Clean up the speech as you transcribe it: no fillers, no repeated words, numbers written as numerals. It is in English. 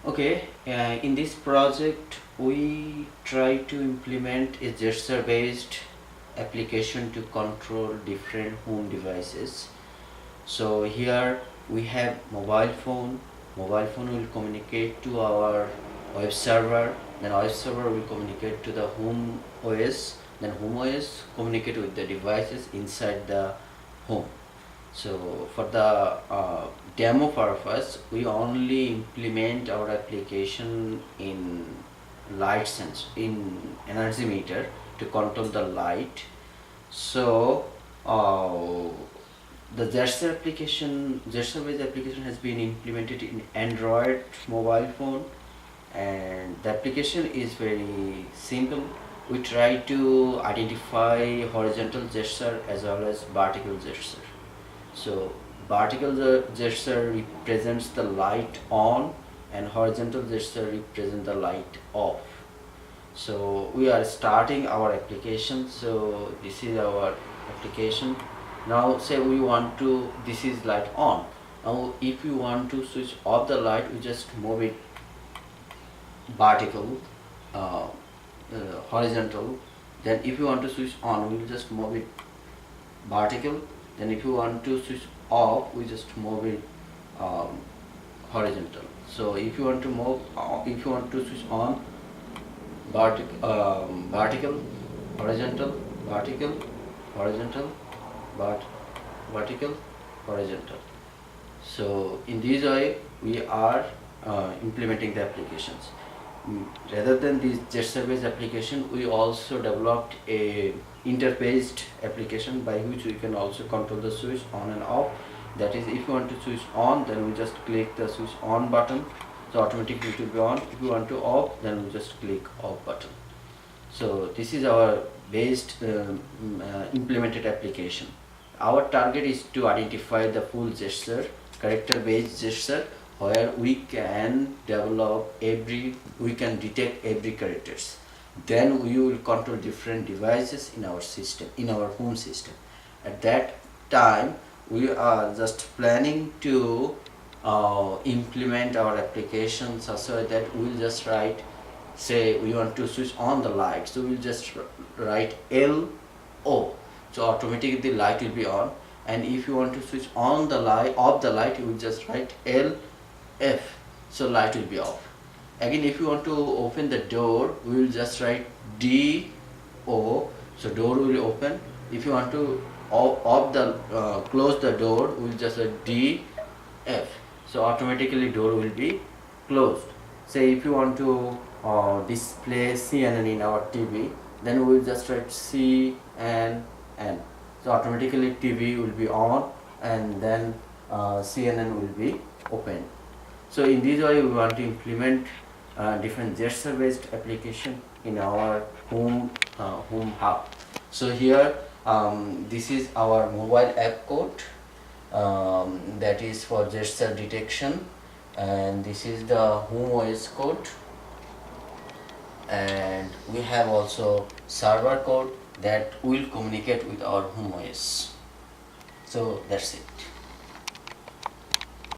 Okay, in this project we try to implement a gesture based application to control different home devices. So here we have mobile phone will communicate to our web server, then web server will communicate to the home OS, then home OS communicate with the devices inside the home. So for the demo purpose, we only implement our application in light sense, in energy meter to control the light. So the gesture based application has been implemented in Android mobile phone, and the application is very simple. We try to identify horizontal gesture as well as vertical gesture. So vertical gesture represents the light on and horizontal gesture represents the light off. So we are starting our application. So this is our application. Now say we want to, this is light on. Now if you want to switch off the light, we just move it vertical, uh, horizontal. Then if you want to switch on, we will just move it vertical. Then if you want to switch off, we just move it um, horizontal. So if you want to move, if you want to switch on, vertical, horizontal, vertical, horizontal, but vertical, horizontal. So in this way we are implementing the applications. Rather than this gesture based application, we also developed a interfaced application by which we can also control the switch on and off. That is, if you want to switch on, then we just click the switch on button, so automatically it will be on. If you want to off, then we just click off button. So this is our based implemented application. Our target is to identify the full gesture, character based gesture, where we can we can detect every characters. Then we will control different devices in our system, in our home system. At that time, we are just planning to implement our application such that we will just write, say we want to switch on the light, so we'll just write LO, so automatically the light will be on. And if you want to switch on the light, off the light, you will just write LF, so light will be off. Again, if you want to open the door, we will just write DO, so door will open. If you want to close the door, we will just write DF, so automatically door will be closed. Say if you want to display CNN in our TV, then we will just write CNN, so automatically TV will be on, and then CNN will be open. So in this way we want to implement different gesture based application in our home hub. So here this is our mobile app code, that is for gesture detection, and this is the home OS code, and we have also server code that will communicate with our home OS. So that's it.